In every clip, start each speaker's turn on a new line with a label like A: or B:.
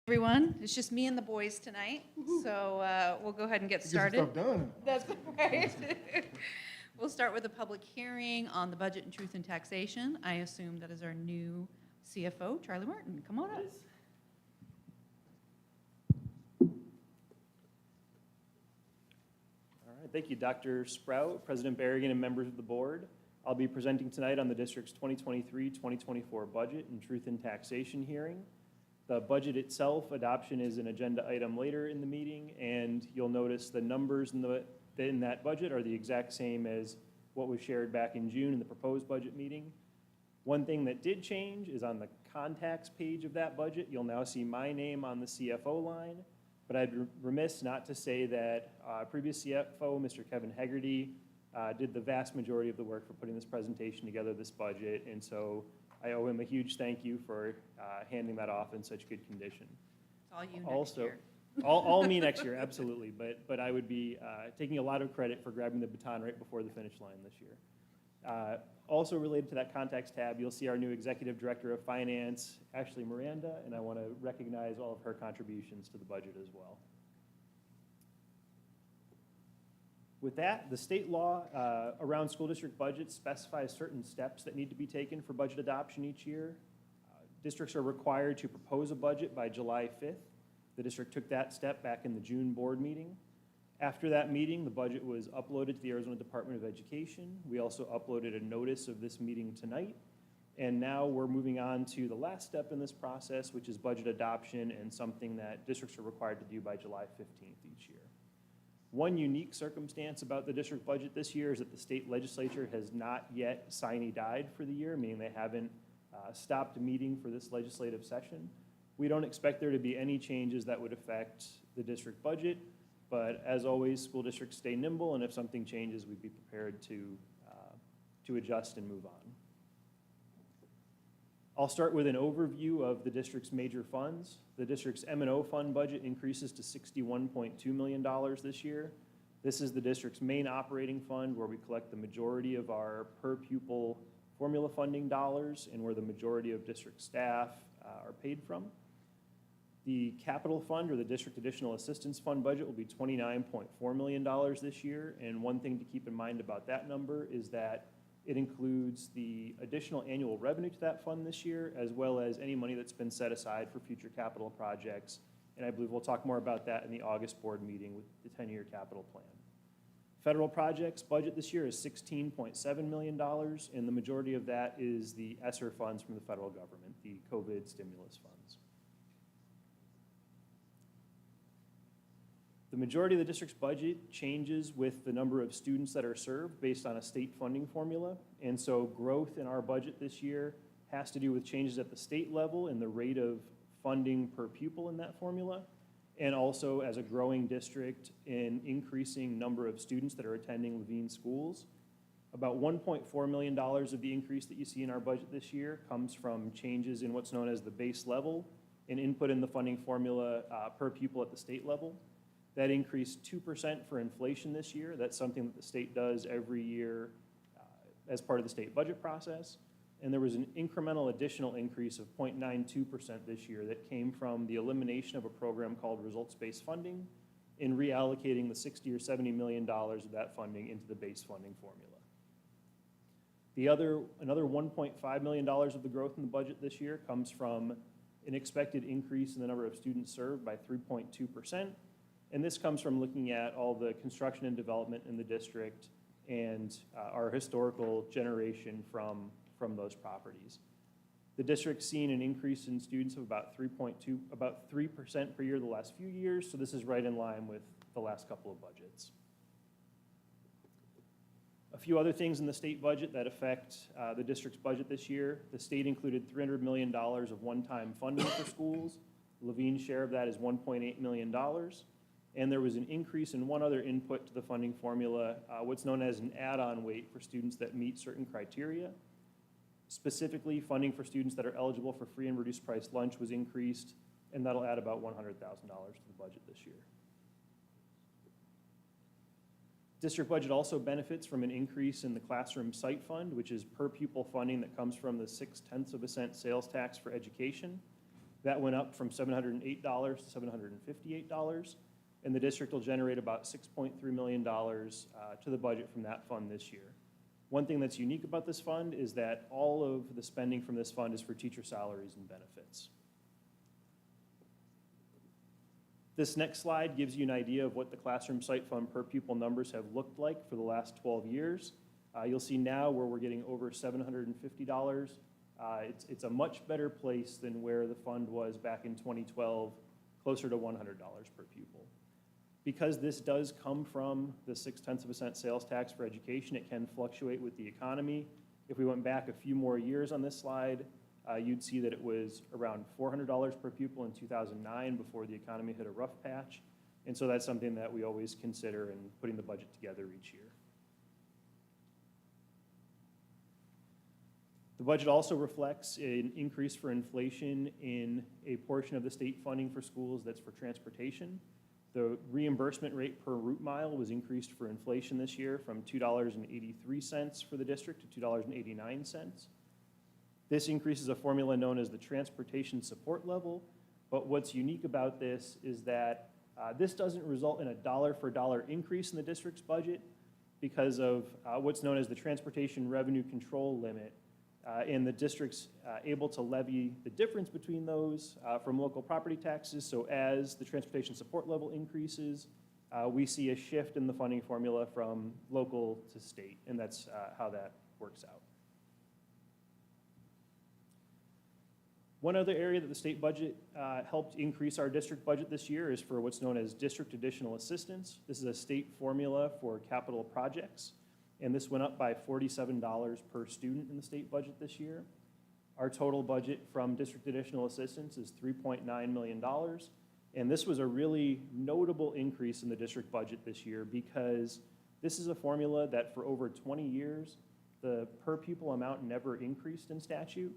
A: Everyone, it's just me and the boys tonight, so we'll go ahead and get
B: Get some
A: started.
B: stuff done.
A: That's right. We'll start with a public hearing on the budget and truth in taxation. I assume that is our new CFO, Charlie Martin. Come on up.
C: All right, thank you, Dr. Sprout, President Berrigan, and members of the board. I'll be presenting tonight on the district's 2023-2024 budget and truth in taxation hearing. The budget itself, adoption is an agenda item later in the meeting, and you'll notice the numbers in that budget are the exact same as what was shared back in June in the proposed budget meeting. One thing that did change is on the contacts page of that budget, you'll now see my name on the CFO line, but I'd be remiss not to say that previous CFO, Mr. Kevin Hegarty, did the vast majority of the work for putting this presentation together, this budget, and so I owe him a huge thank you for handing that off in such good condition.
A: It's all you next
C: Also,
A: year.
C: all me next year, absolutely, but I would be taking a lot of credit for grabbing the baton right before the finish line this year. Also related to that contacts tab, you'll see our new Executive Director of Finance, Ashley Miranda, and I want to recognize all of her contributions to the budget as well. With that, the state law around school district budgets specifies certain steps that need to be taken for budget adoption each year. Districts are required to propose a budget by July 5th. The district took that step back in the June board meeting. After that meeting, the budget was uploaded to the Arizona Department of Education. We also uploaded a notice of this meeting tonight. And now we're moving on to the last step in this process, which is budget adoption, and something that districts are required to do by July 15th each year. One unique circumstance about the district budget this year is that the state legislature has not yet sine died for the year, meaning they haven't stopped meeting for this legislative session. We don't expect there to be any changes that would affect the district budget, but as always, school districts stay nimble, and if something changes, we'd be prepared to adjust and move on. I'll start with an overview of the district's major funds. The district's M&O fund budget increases to $61.2 million this year. This is the district's main operating fund where we collect the majority of our per pupil formula funding dollars and where the majority of district staff are paid from. The capital fund, or the district additional assistance fund budget, will be $29.4 million this year. And one thing to keep in mind about that number is that it includes the additional annual revenue to that fund this year, as well as any money that's been set aside for future capital projects. And I believe we'll talk more about that in the August board meeting with the 10-year capital plan. Federal projects budget this year is $16.7 million, and the majority of that is the ESSER funds from the federal government, the COVID stimulus funds. The majority of the district's budget changes with the number of students that are served based on a state funding formula. And so growth in our budget this year has to do with changes at the state level in the rate of funding per pupil in that formula, and also as a growing district in increasing number of students that are attending Levine schools. About $1.4 million of the increase that you see in our budget this year comes from changes in what's known as the base level and input in the funding formula per pupil at the state level. That increased 2% for inflation this year. That's something that the state does every year as part of the state budget process. And there was an incremental additional increase of 0.92% this year that came from the elimination of a program called results-based funding and reallocating the $60 or $70 million of that funding into the base funding formula. Another $1.5 million of the growth in the budget this year comes from an expected increase in the number of students served by 3.2%. And this comes from looking at all the construction and development in the district and our historical generation from those properties. The district's seen an increase in students of about 3% per year the last few years, so this is right in line with the last couple of budgets. A few other things in the state budget that affect the district's budget this year. The state included $300 million of one-time funding for schools. Levine's share of that is $1.8 million. And there was an increase in one other input to the funding formula, what's known as an add-on weight for students that meet certain criteria. Specifically, funding for students that are eligible for free and reduced price lunch was increased, and that'll add about $100,000 to the budget this year. District budget also benefits from an increase in the classroom site fund, which is per pupil funding that comes from the 0.6 cents sales tax for education. That went up from $708 to $758, and the district will generate about $6.3 million to the budget from that fund this year. One thing that's unique about this fund is that all of the spending from this fund is for teacher salaries and benefits. This next slide gives you an idea of what the classroom site fund per pupil numbers have looked like for the last 12 years. You'll see now where we're getting over $750. It's a much better place than where the fund was back in 2012, closer to $100 per pupil. Because this does come from the 0.6% sales tax for education, it can fluctuate with the economy. If we went back a few more years on this slide, you'd see that it was around $400 per pupil in 2009 before the economy hit a rough patch. And so that's something that we always consider in putting the budget together each year. The budget also reflects an increase for inflation in a portion of the state funding for schools that's for transportation. The reimbursement rate per route mile was increased for inflation this year from $2.83 for the district to $2.89. This increase is a formula known as the transportation support level, but what's unique about this is that this doesn't result in a dollar for dollar increase in the district's budget because of what's known as the transportation revenue control limit, and the district's able to levy the difference between those from local property taxes. So as the transportation support level increases, we see a shift in the funding formula from local to state, and that's how that works out. One other area that the state budget helped increase our district budget this year is for what's known as district additional assistance. This is a state formula for capital projects, and this went up by $47 per student in the state budget this year. Our total budget from district additional assistance is $3.9 million, and this was a really notable increase in the district budget this year because this is a formula that for over 20 years, the per pupil amount never increased in statute.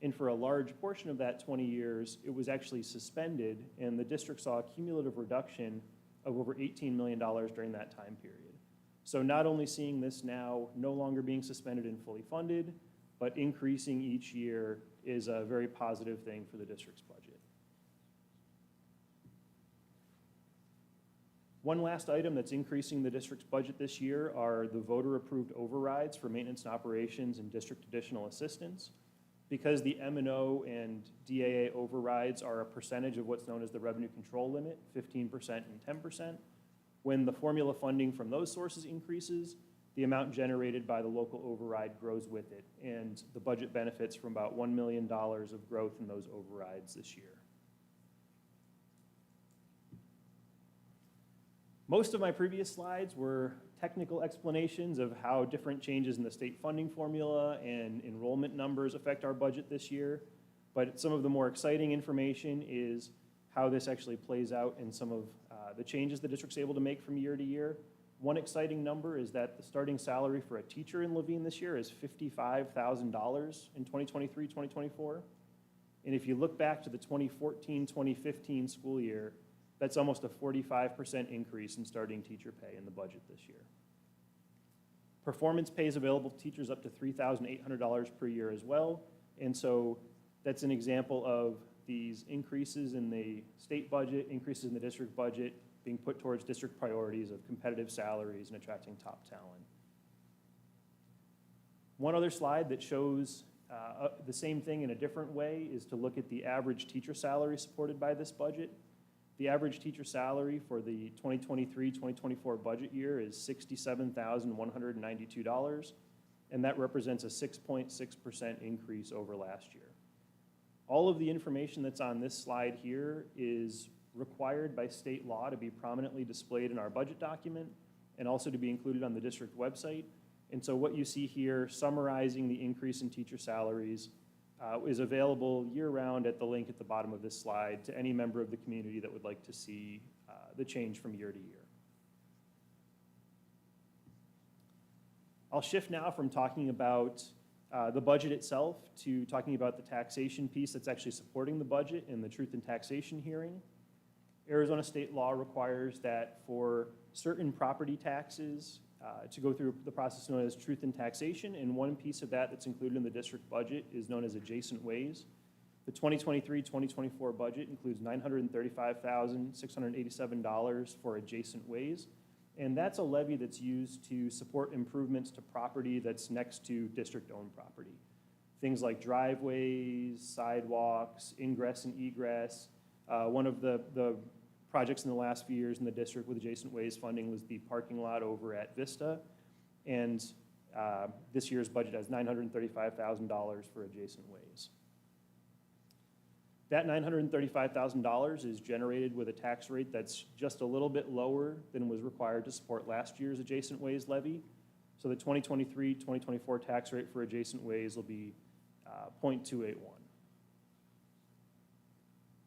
C: And for a large portion of that 20 years, it was actually suspended, and the district saw a cumulative reduction of over $18 million during that time period. So not only seeing this now no longer being suspended and fully funded, but increasing each year is a very positive thing for the district's budget. One last item that's increasing the district's budget this year are the voter-approved overrides for maintenance and operations and district additional assistance. Because the M&O and DAA overrides are a percentage of what's known as the revenue control limit, 15% and 10%, when the formula funding from those sources increases, the amount generated by the local override grows with it, and the budget benefits from about $1 million of growth in those overrides this year. Most of my previous slides were technical explanations of how different changes in the state funding formula and enrollment numbers affect our budget this year, but some of the more exciting information is how this actually plays out in some of the changes the district's able to make from year to year. One exciting number is that the starting salary for a teacher in Laveen this year is $55,000 in 2023-2024. And if you look back to the 2014-2015 school year, that's almost a 45% increase in starting teacher pay in the budget this year. Performance pay is available to teachers up to $3,800 per year as well. And so that's an example of these increases in the state budget, increases in the district budget being put towards district priorities of competitive salaries and attracting top talent. One other slide that shows the same thing in a different way is to look at the average teacher salary supported by this budget. The average teacher salary for the 2023-2024 budget year is $67,192, and that represents a 6.6% increase over last year. All of the information that's on this slide here is required by state law to be prominently displayed in our budget document and also to be included on the district website. And so what you see here summarizing the increase in teacher salaries is available year-round at the link at the bottom of this slide to any member of the community that would like to see the change from year to year. I'll shift now from talking about the budget itself to talking about the taxation piece that's actually supporting the budget in the Truth in Taxation hearing. Arizona state law requires that for certain property taxes to go through the process known as Truth in Taxation, and one piece of that that's included in the district budget is known as adjacent ways. The 2023-2024 budget includes $935,687 for adjacent ways, and that's a levy that's used to support improvements to property that's next to district-owned property. Things like driveways, sidewalks, ingress and egress. One of the projects in the last few years in the district with adjacent ways funding was the parking lot over at Vista. And this year's budget has $935,000 for adjacent ways. That $935,000 is generated with a tax rate that's just a little bit lower than was required to support last year's adjacent ways levy. So the 2023-2024 tax rate for adjacent ways will be 0.281.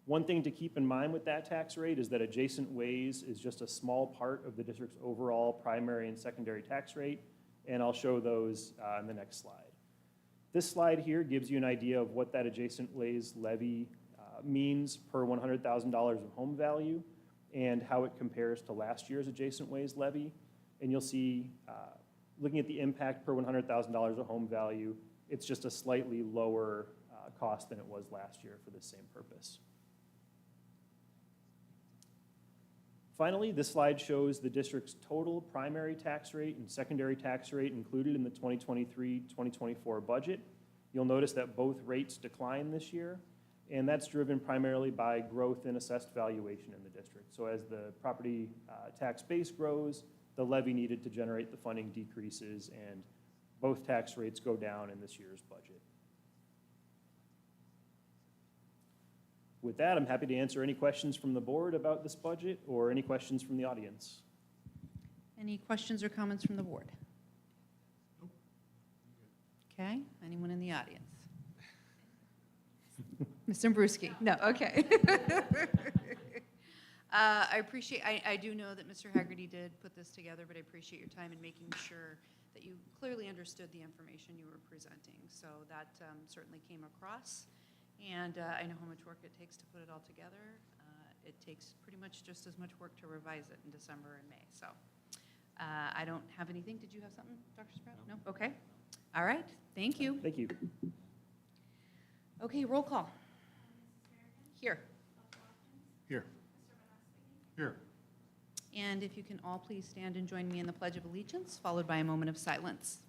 C: One thing to keep in mind with that tax rate is that adjacent ways is just a small part of the district's overall primary and secondary tax rate, and I'll show those in the next slide. This slide here gives you an idea of what that adjacent ways levy means per $100,000 of home value and how it compares to last year's adjacent ways levy. And you'll see, looking at the impact per $100,000 of home value, it's just a slightly lower cost than it was last year for the same purpose. Finally, this slide shows the district's total primary tax rate and secondary tax rate included in the 2023-2024 budget. You'll notice that both rates decline this year, and that's driven primarily by growth in assessed valuation in the district. So as the property tax base grows, the levy needed to generate the funding decreases, and both tax rates go down in this year's budget. With that, I'm happy to answer any questions from the board about this budget or any questions from the audience.
A: Any questions or comments from the board? Okay, anyone in the audience? Mr. Bruschi? No, okay. I appreciate, I do know that Mr. Haggerty did put this together, but I appreciate your time in making sure that you clearly understood the information you were presenting. So that certainly came across. And I know how much work it takes to put it all together. It takes pretty much just as much work to revise it in December and May. So I don't have anything. Did you have something, Dr. Sprout? No? Okay. All right. Thank you.
C: Thank you.
A: Okay, roll call. Here.
B: Here. Here.
A: And if you can all please stand and join me in the Pledge of Allegiance, followed by a moment of silence.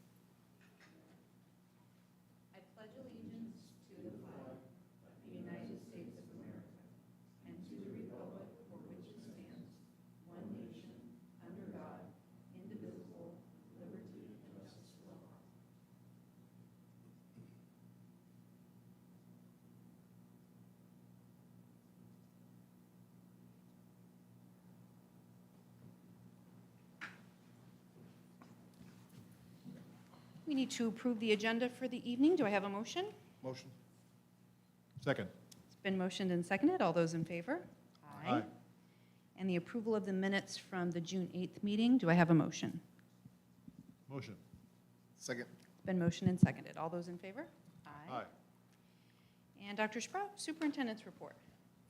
A: I pledge allegiance to the flag of the United States of America and to the republic for which it stands, one nation, under God, indivisible, liberty and justice for all. We need to approve the agenda for the evening. Do I have a motion?
B: Motion. Second.
A: It's been motioned and seconded. All those in favor?
B: Aye.
A: And the approval of the minutes from the June 8th meeting. Do I have a motion?
B: Motion. Second.
A: It's been motioned and seconded. All those in favor?
B: Aye.
A: And Dr. Sprout, Superintendent's report.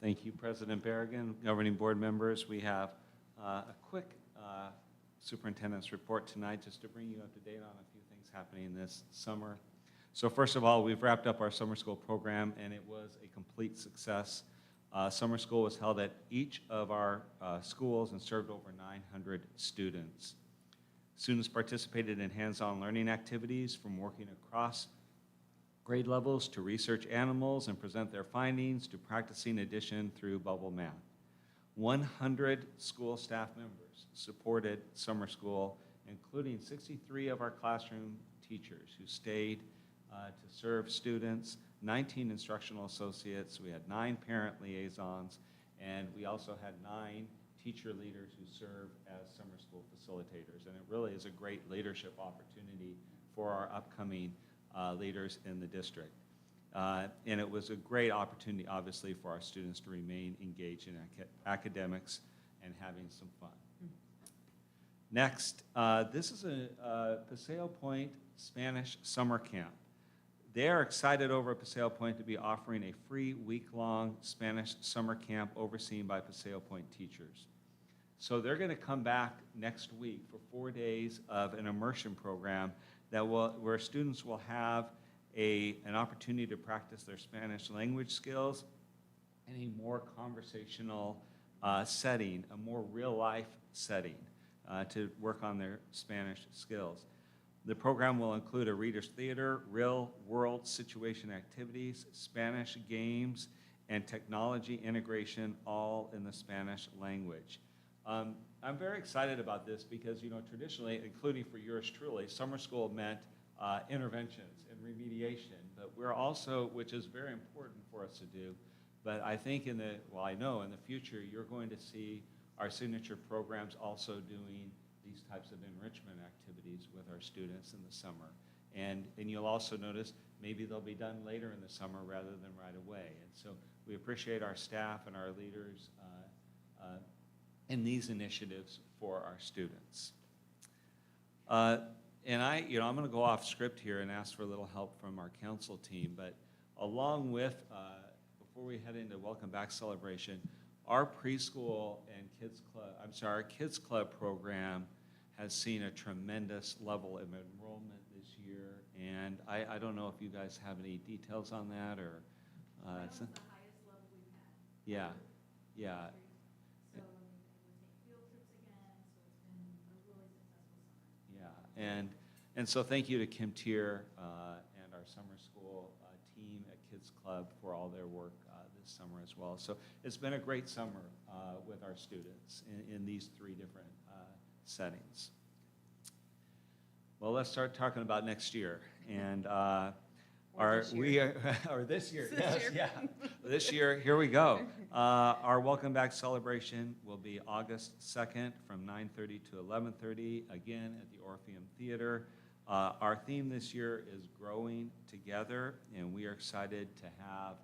D: Thank you, President Berrigan, governing board members. We have a quick superintendent's report tonight just to bring you up to date on a few things happening this summer. So first of all, we've wrapped up our summer school program, and it was a complete success. Summer school was held at each of our schools and served over 900 students. Students participated in hands-on learning activities, from working across grade levels to research animals and present their findings, to practicing addition through bubble math. 100 school staff members supported summer school, including 63 of our classroom teachers who stayed to serve students, 19 instructional associates, we had 9 parent liaisons, and we also had 9 teacher leaders who serve as summer school facilitators. And it really is a great leadership opportunity for our upcoming leaders in the district. And it was a great opportunity, obviously, for our students to remain engaged in academics and having some fun. Next, this is a Paseo Point Spanish summer camp. They are excited over at Paseo Point to be offering a free week-long Spanish summer camp overseen by Paseo Point teachers. So they're going to come back next week for 4 days of an immersion program that where students will have an opportunity to practice their Spanish language skills in a more conversational setting, a more real-life setting to work on their Spanish skills. The program will include a reader's theater, real-world situation activities, Spanish games, and technology integration, all in the Spanish language. I'm very excited about this because, traditionally, including for yours truly, summer school meant interventions and remediation, but we're also, which is very important for us to do, but I think I know in the future, you're going to see our signature programs also doing these types of enrichment activities with our students in the summer. And you'll also notice maybe they'll be done later in the summer rather than right away. And so we appreciate our staff and our leaders in these initiatives for our students. And I'm going to go off script here and ask for a little help from our council team, but along with, before we head into Welcome Back celebration, our preschool and our Kids Club program has seen a tremendous level of enrollment this year, and I don't know if you guys have any details on that, or?
E: That was the highest level we've had.
D: Yeah, yeah.
E: So we take field trips again, so it's been a really successful summer.
D: Yeah, and so thank you to Kim Tier and our summer school team at Kids Club for all their work this summer as well. So it's been a great summer with our students in these three different settings. Well, let's start talking about next year. And this year,
A: This
D: yes,
A: year.
D: yeah. This year, here we go. Our Welcome Back celebration will be August 2nd from 9:30 to 11:30, again at the Orpheum Theater. Our theme this year is Growing Together, and we are excited to have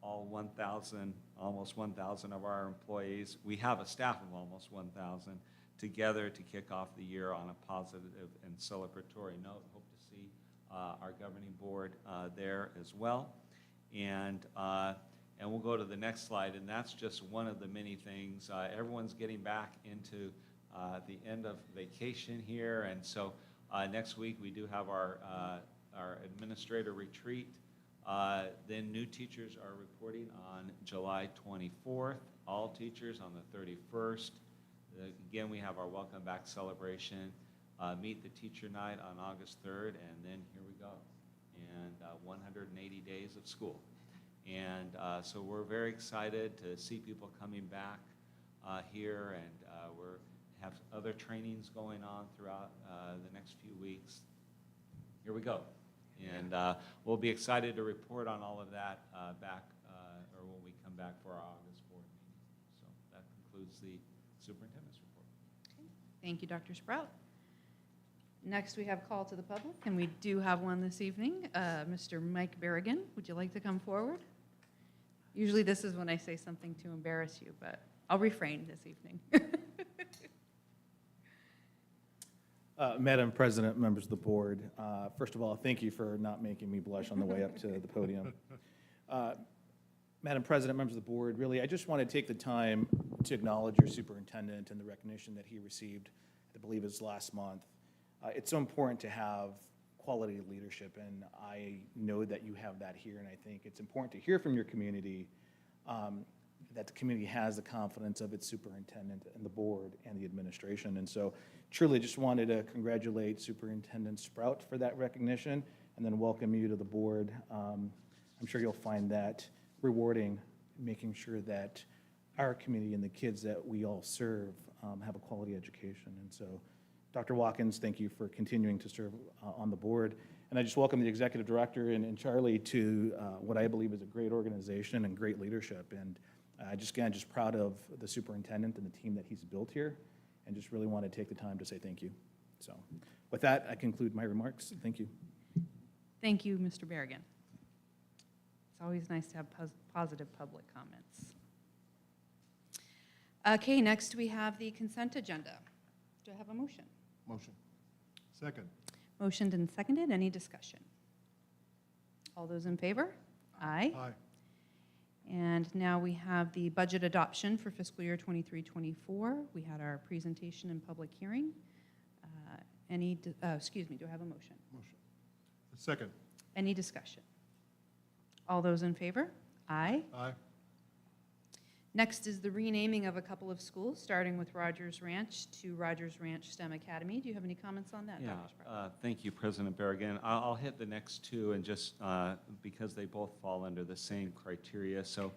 D: all 1,000, almost 1,000 of our employees. We have a staff of almost 1,000 together to kick off the year on a positive and celebratory note. Hope to see our governing board there as well. And we'll go to the next slide, and that's just one of the many things. Everyone's getting back into the end of vacation here, and so next week we do have our administrator retreat. Then new teachers are reporting on July 24th, all teachers on the 31st. Again, we have our Welcome Back celebration, Meet the Teacher Night on August 3rd, and then here we go, and 180 days of school. And so we're very excited to see people coming back here, and we have other trainings going on throughout the next few weeks. Here we go. And we'll be excited to report on all of that back, or when we come back for our August board meeting. So that concludes the superintendent's report.
A: Thank you, Dr. Sprout. Next, we have call to the public, and we do have one this evening. Mr. Mike Berrigan, would you like to come forward? Usually this is when I say something to embarrass you, but I'll refrain this evening.
F: Madam President, members of the board, first of all, thank you for not making me blush on the way up to the podium. Madam President, members of the board, really, I just want to take the time to acknowledge your superintendent and the recognition that he received, I believe it was last month. It's so important to have quality leadership, and I know that you have that here, and I think it's important to hear from your community that the community has the confidence of its superintendent and the board and the administration. And so truly just wanted to congratulate Superintendent Sprout for that recognition and then welcome you to the board. I'm sure you'll find that rewarding, making sure that our community and the kids that we all serve have a quality education. And so, Dr. Watkins, thank you for continuing to serve on the board. And I just welcome the executive director and Charlie to what I believe is a great organization and great leadership. And just proud of the superintendent and the team that he's built here, and just really want to take the time to say thank you. So with that, I conclude my remarks. Thank you.
A: Thank you, Mr. Berrigan. It's always nice to have positive public comments. Okay, next we have the consent agenda. Do I have a motion?
B: Motion. Second.
A: Motioned and seconded. Any discussion? All those in favor? Aye.
B: Aye.
A: And now we have the budget adoption for fiscal year 23-24. We had our presentation and public hearing. Do I have a motion?
B: Motion. Second.
A: Any discussion? All those in favor? Aye.
B: Aye.
A: Next is the renaming of a couple of schools, starting with Rogers Ranch to Rogers Ranch STEM Academy. Do you have any comments on that,
D: Yeah,
A: Dr. Sproul?
D: thank you, President Berrigan. I'll hit the next two and just because they both fall under the same criteria. So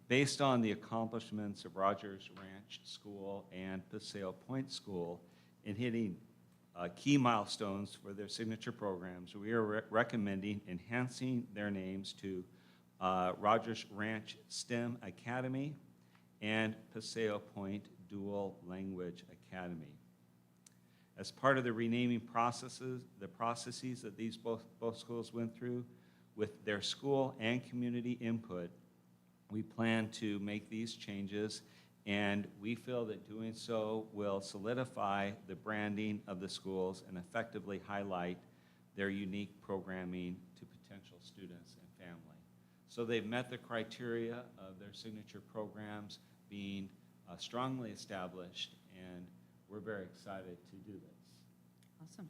D: based on the accomplishments of Rogers Ranch School and Paseo Point School in hitting key milestones for their signature programs, we are recommending enhancing their names to Rogers Ranch STEM Academy and Paseo Point Dual Language Academy. As part of the renaming processes that these both schools went through, with their school and community input, we plan to make these changes, and we feel that doing so will solidify the branding of the schools and effectively highlight their unique programming to potential students and family. So they've met the criteria of their signature programs being strongly established, and we're very excited to do this.
A: Awesome.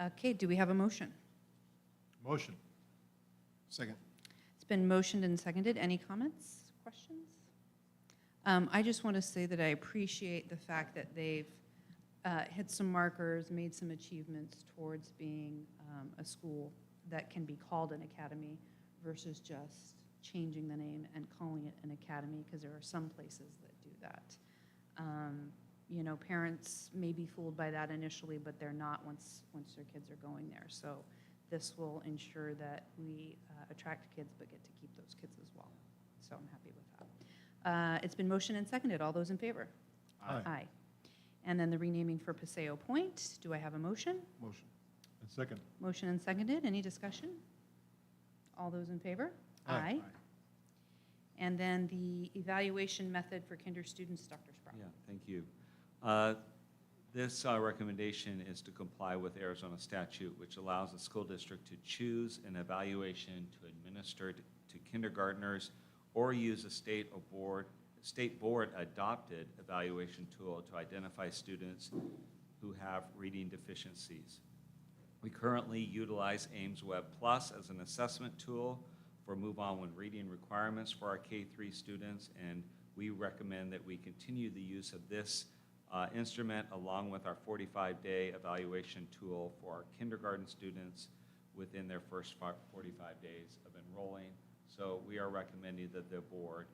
A: Okay, do we have a motion?
B: Motion. Second.
A: It's been motioned and seconded. Any comments, questions? I just want to say that I appreciate the fact that they've hit some markers, made some achievements towards being a school that can be called an academy versus just changing the name and calling it an academy, because there are some places that do that. You know, parents may be fooled by that initially, but they're not once their kids are going there. So this will ensure that we attract kids but get to keep those kids as well. So I'm happy with that. It's been motioned and seconded. All those in favor?
B: Aye.
A: Aye. And then the renaming for Paseo Point. Do I have a motion?
B: Motion. And second.
A: Motion and seconded. Any discussion? All those in favor?
B: Aye.
A: And then the evaluation method for kinder students, Dr. Sproul.
D: Yeah, thank you. This recommendation is to comply with Arizona statute, which allows the school district to choose an evaluation to administer to kindergartners or use a state board adopted evaluation tool to identify students who have reading deficiencies. We currently utilize Ames Web Plus as an assessment tool for Move On when reading requirements for our K-3 students, and we recommend that we continue the use of this instrument along with our 45-day evaluation tool for our kindergarten students within their first 45 days of enrolling. So we are recommending that the board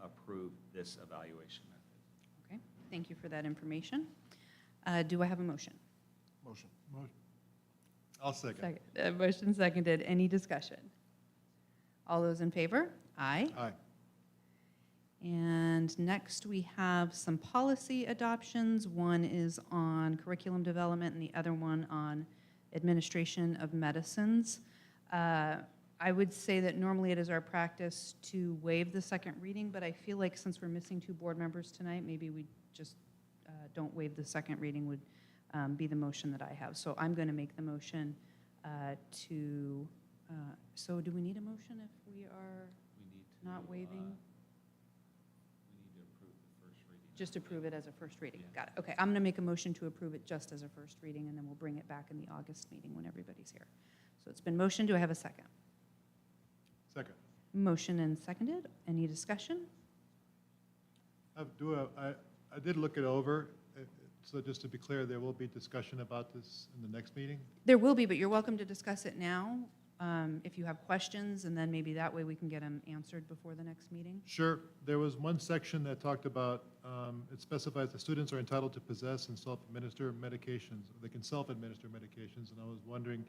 D: approve this evaluation method.
A: Okay, thank you for that information. Do I have a motion?
B: Motion. I'll second.
A: Motion seconded. Any discussion? All those in favor? Aye.
B: Aye.
A: And next, we have some policy adoptions. One is on curriculum development, and the other one on administration of medicines. I would say that normally it is our practice to waive the second reading, but I feel like since we're missing two board members tonight, maybe we just don't waive the second reading would be the motion that I have. So I'm going to make the motion so do we need a motion if we are
D: We need to,
A: not waiving?
D: we need to approve the first reading.
A: Just approve it as a first reading.
D: Yeah.
A: Got it. Okay, I'm going to make a motion to approve it just as a first reading, and then we'll bring it back in the August meeting when everybody's here. So it's been motioned. Do I have a second?
B: Second.
A: Motion and seconded. Any discussion?
B: I did look it over, so just to be clear, there will be discussion about this in the next meeting?
A: There will be, but you're welcome to discuss it now if you have questions, and then maybe that way we can get them answered before the next meeting.
B: Sure. There was one section that talked about, it specifies the students are entitled to possess and self-administer medications. They can self-administer medications, and I was wondering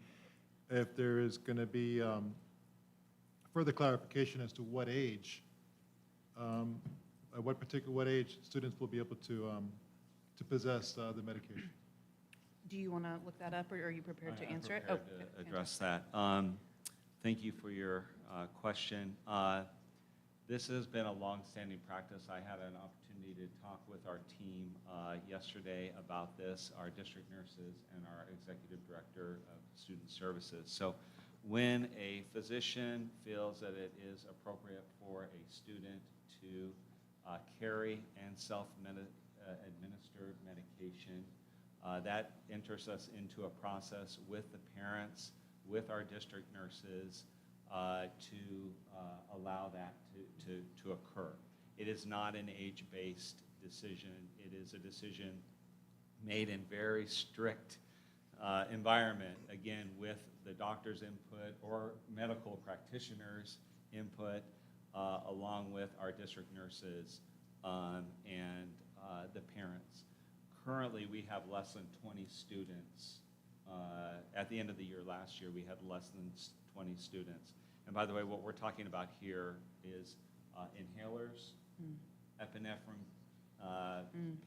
B: if there is going to be further clarification as to what age, at what age students will be able to possess the medication.
A: Do you want to look that up, or are you prepared to
D: I'm
A: answer it?
D: prepared
A: okay,
D: to address that. Thank you for your question. This has been a long-standing practice. I had an opportunity to talk with our team yesterday about this, our district nurses and our executive director of student services. So when a physician feels that it is appropriate for a student to carry and self-administer medication, that enters us into a process with the parents with our district nurses to allow that to occur. It is not an age-based decision. It is a decision made in very strict environment, again, with the doctor's input or medical practitioners' input, along with our district nurses and the parents. Currently, we have less than 20 students. At the end of the year last year, we had less than 20 students. And by the way, what we're talking about here is inhalers, epinephrine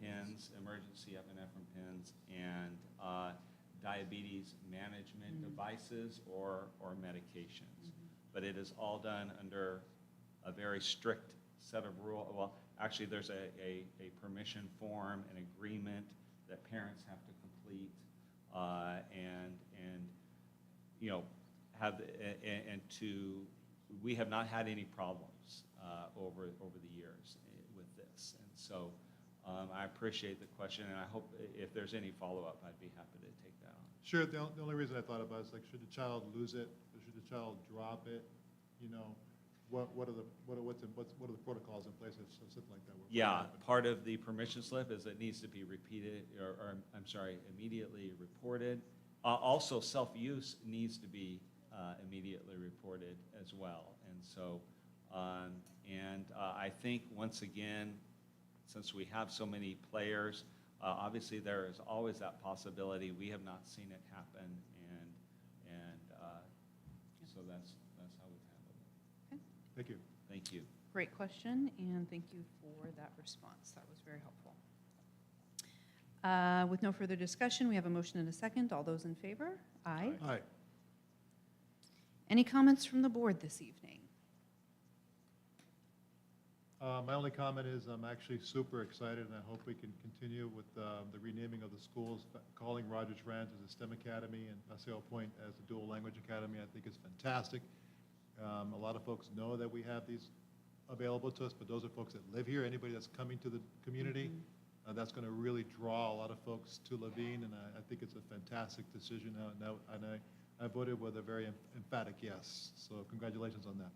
D: pins, emergency epinephrine pins, and diabetes management devices or medications. But it is all done under a very strict set of rules. Well, actually, there's a permission form, an agreement that parents have to complete, and you know, we have not had any problems over the years with this. And so I appreciate the question, and I hope if there's any follow-up, I'd be happy to take that on.
B: Sure, the only reason I thought about it is like, should the child lose it, or should the child drop it? You know, what are the protocols in place if something like that were to
D: Yeah,
B: happen?
D: part of the permission slip is it needs to be repeated, or I'm sorry, immediately reported. Also, self-use needs to be immediately reported as well. And so, I think, once again, since we have so many players, obviously there is always that possibility. We have not seen it happen, and so that's how we've handled it.
B: Thank you.
D: Thank you.
A: Great question, and thank you for that response. That was very helpful. With no further discussion, we have a motion and a second. All those in favor? Aye.
B: Aye.
A: Any comments from the board this evening?
B: My only comment is I'm actually super excited, and I hope we can continue with the renaming of the schools, calling Rogers Ranch as a STEM Academy and Paseo Point as a dual language academy. I think it's fantastic. A lot of folks know that we have these available to us, but those are folks that live here. Anybody that's coming to the community, that's going to really draw a lot of folks to Levine, and I think it's a fantastic decision. And I voted with a very emphatic yes. So congratulations on that.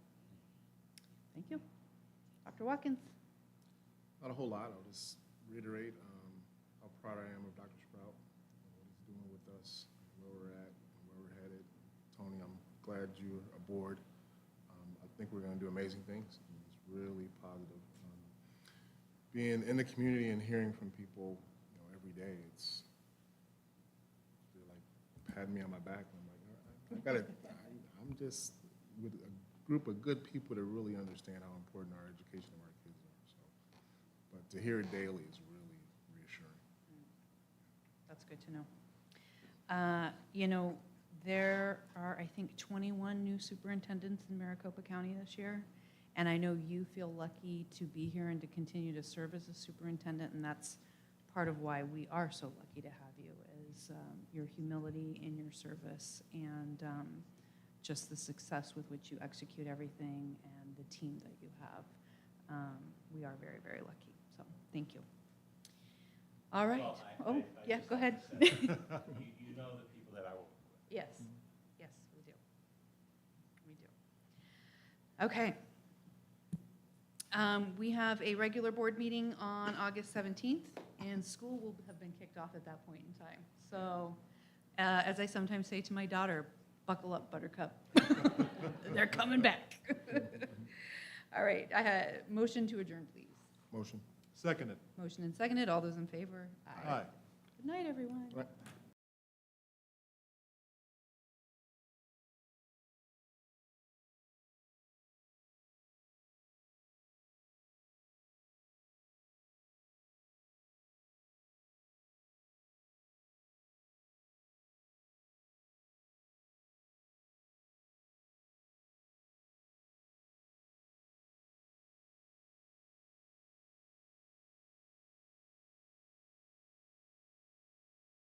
A: Thank you. Dr. Watkins?
G: Not a whole lot. I'll just reiterate how proud I am of Dr. Sprout and what he's doing with us, where we're at, and where we're headed. Tony, I'm glad you're aboard. I think we're going to do amazing things. It's really positive. Being in the community and hearing from people, every day, they're like patting me on my back. And I'm like, I'm just with a group of good people that really understand how important our education of our kids are. So, but to hear it daily is really reassuring.
A: That's good to know. There are, I think, 21 new superintendents in Maricopa County this year, and I know you feel lucky to be here and to continue to serve as a superintendent, and that's part of why we are so lucky to have you, is your humility in your service and just the success with which you execute everything and the team that you have. We are very, very lucky, so thank you. All right.
D: Well,
A: Yeah,
D: just
A: go
D: like
A: ahead.
D: to say, you know the people that I work with.
A: Yes, yes, we do. We do. Okay. We have a regular board meeting on August 17th, and school will have been kicked off at that point in time. So, as I sometimes say to my daughter, buckle up, Buttercup. They're coming back. All right, I had motion to adjourn, please.
G: Motion.
B: Seconded.
A: Motion and seconded. All those in favor?
B: Aye.
A: Good night, everyone.
G: Right.